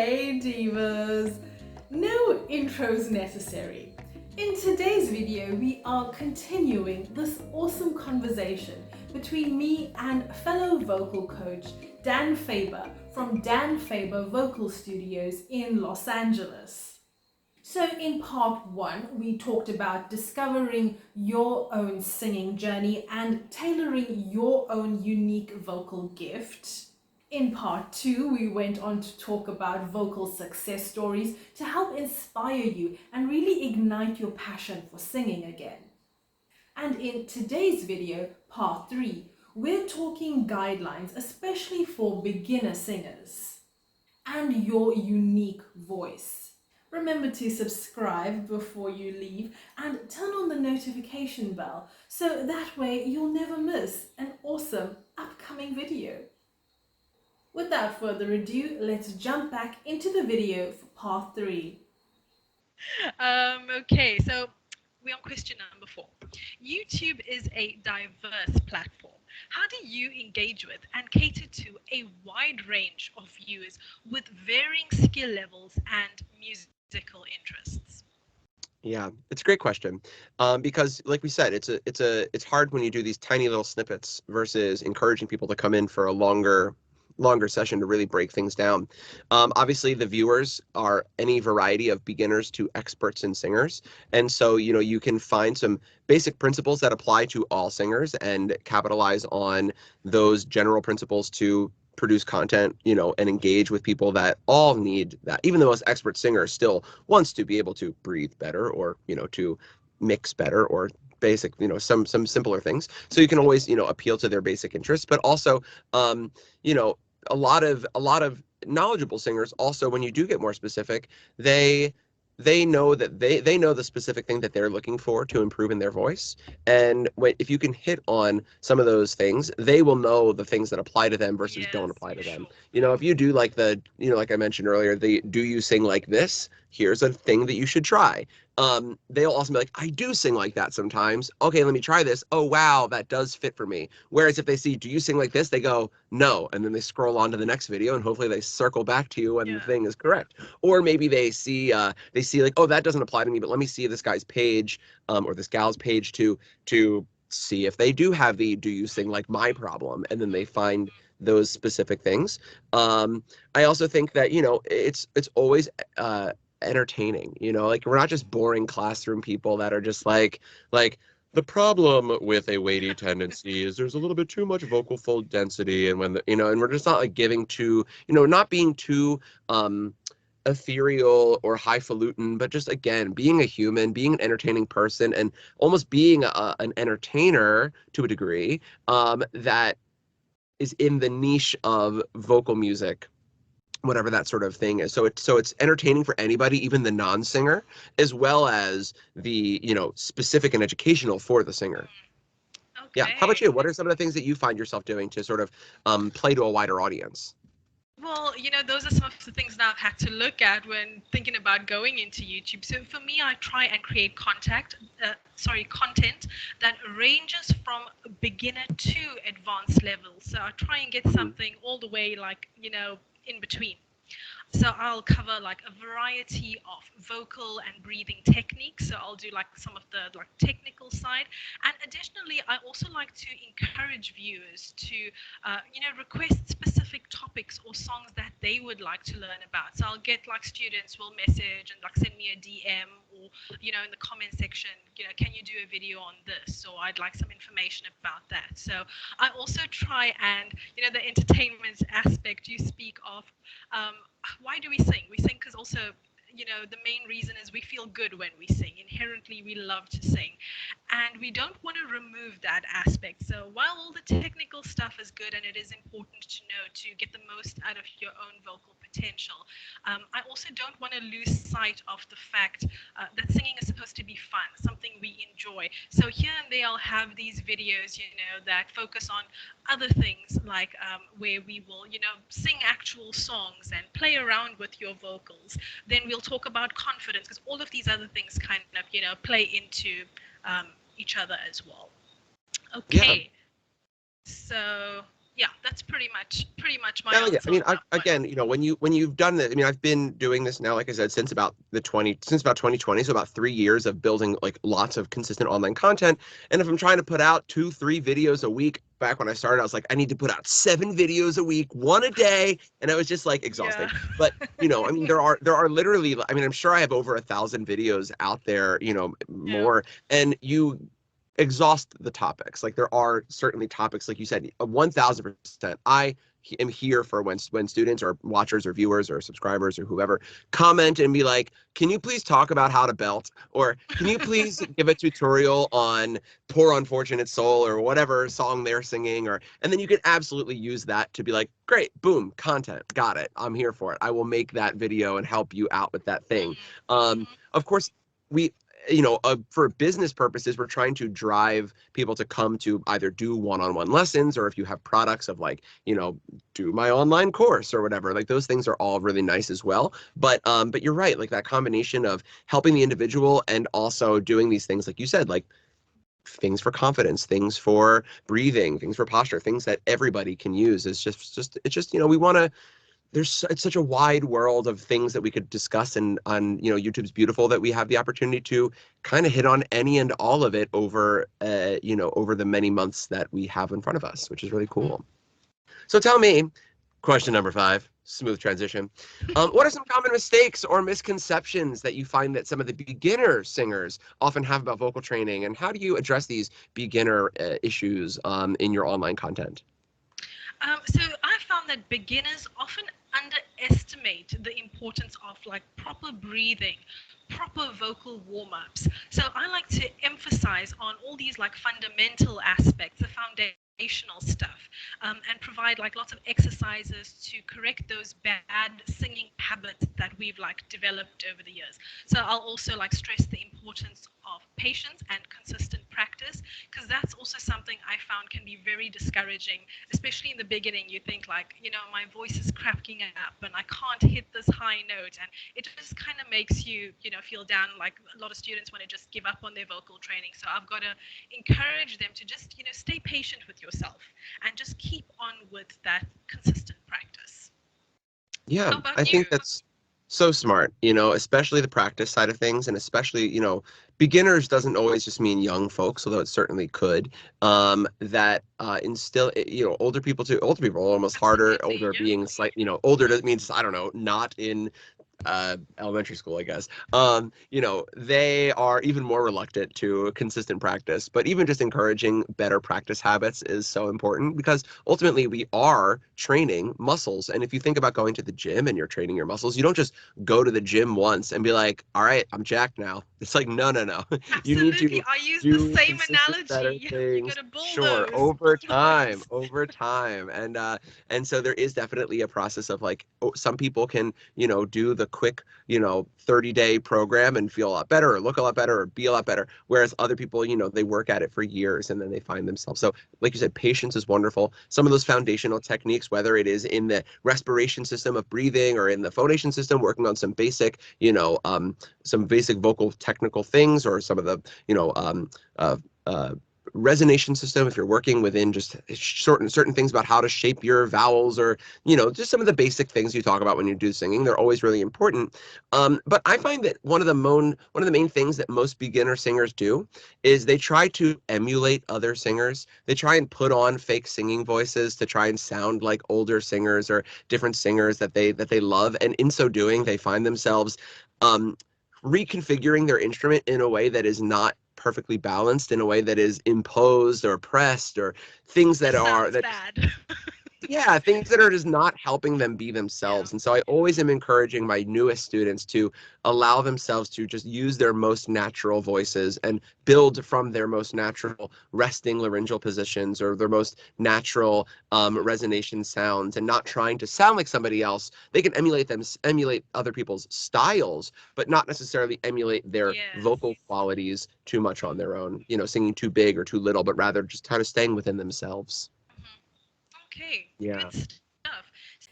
Hey divas! No intros necessary. In today's video, we are continuing this awesome conversation between me and fellow vocal coach Dan Faber from Dan Faber Vocal Studios in Los Angeles. So in part one, we talked about discovering your own singing journey and tailoring your own unique vocal gift. In part two, we went on to talk about vocal success stories to help inspire you and really ignite your passion for singing again. And in today's video, part three, we're talking guidelines, especially for beginner singers, and your unique voice. Remember to subscribe before you leave and turn on the notification bell so that way you'll never miss an awesome upcoming video. Without further ado, let's jump back into the video for part three. Okay, so we're on question number 4. YouTube is a diverse platform. How do you engage with and cater to a wide range of viewers with varying skill levels and musical interests? Yeah, it's a great question. Because like we said, it's hard when you do these tiny little snippets versus encouraging people to come in for a longer session to really break things down. Obviously, the viewers are any variety of beginners to experts and singers, and so you can find some basic principles that apply to all singers and capitalize on those general principles to produce content, and engage with people that all need that. Even the most expert singer still wants to be able to breathe better, or to mix better, or basic, some simpler things. So you can always appeal to their basic interests, but also you know a lot of knowledgeable singers also, when you do get more specific, they know that they know the specific thing that they're looking for to improve in their voice. And if you can hit on some of those things, they will know the things that apply to them versus don't Yes, apply for to them. sure. If you do like like I mentioned earlier, the do you sing like this? Here's a thing that you should try. They'll also be like, I do sing like that sometimes. Okay, let me try this. Oh, wow, that does fit for me. Whereas if they see, do you sing like this? They go, no. And then they scroll on to the next video, and hopefully they circle back to you when the Yeah. thing is correct. Or maybe they see like, oh, that doesn't apply to me, but let me see this guy's page, or this gal's page to see if they do have the do you sing like my problem. And then they find those specific things. I also think that, it's always entertaining. Like, we're not just boring classroom people that are just like the problem with a weighty tendency is there's a little bit too much vocal fold density, and when and we're just not like giving too, not being too ethereal or highfalutin, but just, again, being a human, being an entertaining person, and almost being an entertainer to a degree, that is in the niche of vocal music, whatever that sort of thing is. So it's entertaining for anybody, even the non-singer, as well as the specific and educational for the singer. Yeah. How about Okay. you? What are some of the things that you find yourself doing to sort of play to a wider audience? Well, those are some of the things that I've had to look at when thinking about going into YouTube. So for me, I try and create content that ranges from beginner to advanced levels. So I try and get Mhm. something all the way, like, in between. So I'll cover like a variety of vocal and breathing techniques. So I'll do like some of the like technical side, and additionally, I also like to encourage viewers to, request specific topics or songs that they would like to learn about. So I'll get like students will message and like send me a DM, or in the comment section, can you do a video on this? Or I'd like some information about that. So I also try and, the entertainment aspect you speak of. Um, why do we sing? We sing because also, the main reason is we feel good when we sing. Inherently, we love to sing. And we don't want to remove that aspect. So while all the technical stuff is good and it is important to know to get the most out of your own vocal potential, I also don't want to lose sight of the fact that singing is supposed to be fun, something we enjoy. So here and there, I'll have these videos, that focus on other things, like where we will, sing actual songs and play around with your vocals. Then we'll talk about confidence, because all of these other things kind of, play into each other as well. Yeah. Okay, so yeah, that's pretty much my Oh yeah, I answer mean, on that one. again, when you've done this, I mean, I've been doing this now, like I said, since about 2020, so about 3 years of building like lots of consistent online content. And if I'm trying to put out 2, 3 videos a week, back when I started, I was like, I need to put out 7 videos a week, one a day, and it was just like Yeah. exhausting. But I mean, there are literally, I mean, I'm sure I have over 1,000 videos out there, Yeah. more, and you exhaust the topics. Like there are certainly topics, like you said, 1,000%. I am here for when students or watchers or viewers or subscribers or whoever comment and be like, can you please talk about how to belt, or can you please give a tutorial on Poor Unfortunate Soul or whatever song they're singing, or and then you can absolutely use that to be like, great, boom, content, got it, I'm here for it, I will make that video and help you out with that thing. Of course, we for business purposes, we're trying to drive people to come to either do one-on-one lessons, or if you have products of like, do my online course or whatever, like those things are all really nice as well. But you're right, like that combination of helping the individual and also doing these things, like you said, like things for confidence, things for breathing, things for posture, things that everybody can use, is it's just we want to, it's such a wide world of things that we could discuss, and on YouTube's beautiful that we have the opportunity to kind of hit on any and all of it over over the many months that we have in front of us, which is really cool. So tell me, question number 5, smooth transition. What are some common mistakes or misconceptions that you find that some of the beginner singers often have about vocal training, and how do you address these beginner issues in your online content? So I found that beginners often underestimate the importance of like proper breathing, proper vocal warm-ups. So I like to emphasize on all these like fundamental aspects, the foundational stuff, and provide like lots of exercises to correct those bad singing habits that we've like developed over the years. So I'll also like stress the importance of patience and consistent practice, because that's also something I found can be very discouraging, especially in the beginning. You think like, my voice is cracking up and I can't hit this high note, and it just kind of makes you, feel down. Like a lot of students want to just give up on their vocal training. So I've got to encourage them to just, stay patient with yourself and just keep on with that consistent practice. Yeah, How I about you? think that's so smart, especially the practice side of things, and especially, beginners doesn't always just mean young folks, although it certainly could. That instill, older people too. Older people are almost harder. Absolutely, Older yeah. being slight, older means, I don't know, not in elementary school, I guess. They are even more reluctant to consistent practice, but even just encouraging better practice habits is so important, because ultimately we are training muscles. And if you think about going to the gym and you're training your muscles, you don't just go to the gym once and be like, all right, I'm jacked now. It's like, no, no, no. You need Absolutely. to I use the do same consistent better analogy. You got things, to sure, bulldoze, over time, bulldoze. over time. And so there is definitely a process of like, some people can do the quick 30-day program and feel a lot better, or look a lot better, or be a lot better, whereas other people, they work at it for years and then they find themselves. So like you said, patience is wonderful. Some of those foundational techniques, whether it is in the respiration system of breathing or in the phonation system, working on some basic vocal technical things, or some of the uh, uh, resonation system, if you're working within just certain things about how to shape your vowels, or just some of the basic things you talk about when you do singing, they're always really important. But I find that one of the main things that most beginner singers do is they try to emulate other singers. They try and put on fake singing voices to try and sound like older singers or different singers that they love, and in so doing they find themselves um, reconfiguring their instrument in a way that is not perfectly balanced, in a way that is imposed or pressed, or things that Just are sounds that bad. yeah, things that are just not helping them be Yeah. themselves. And so I always am encouraging my newest students to allow themselves to just use their most natural voices and build from their most natural resting laryngeal positions, or their most natural resonation sounds, and not trying to sound like somebody else. They can emulate other people's styles, but not necessarily emulate their vocal Yes. qualities too much on their own, singing too big or too little, but rather just kind of staying within themselves. Okay, Yeah. good stuff.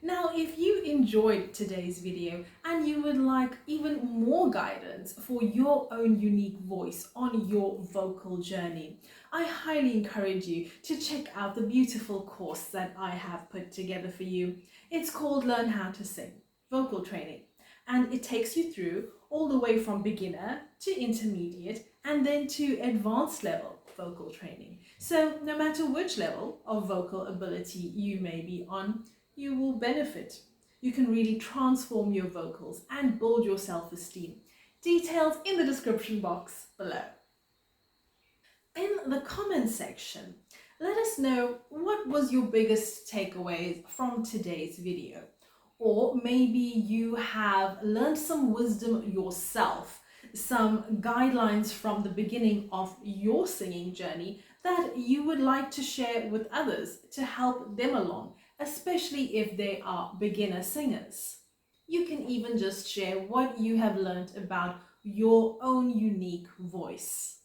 Now, if you enjoyed today's video and and you would like even more guidance for your own unique voice on your vocal journey, I highly encourage you to check out the beautiful course that I have put together for you. It's called Learn How to Sing, Vocal Training, and it takes you through all the way from beginner to intermediate and then to advanced level vocal training. So no matter which level of vocal ability you may be on, you will benefit. You can really transform your vocals and build your self-esteem. Details in the description box below. In the comments section, let us know what was your biggest takeaways from today's video. Or maybe you have learned some wisdom yourself, some guidelines from the beginning of your singing journey that you would like to share with others to help them along, especially if they are beginner singers. You can even just share what you have learned about your own unique voice.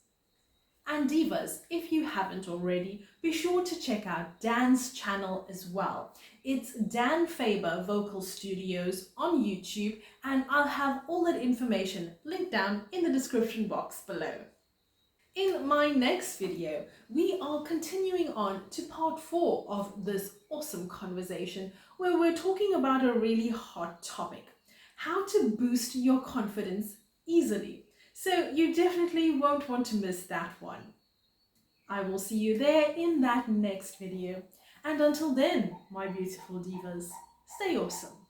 And divas, if you haven't already, be sure to check out Dan's channel as well. It's Dan Faber Vocal Studios on YouTube, and I'll have all that information linked down in the description box below. In my next video, we are continuing on to part 4 of this awesome conversation where we're talking about a really hot topic: how to boost your confidence easily. So you definitely won't want to miss that one. I will see you there in that next video. And until then, my beautiful divas, stay awesome.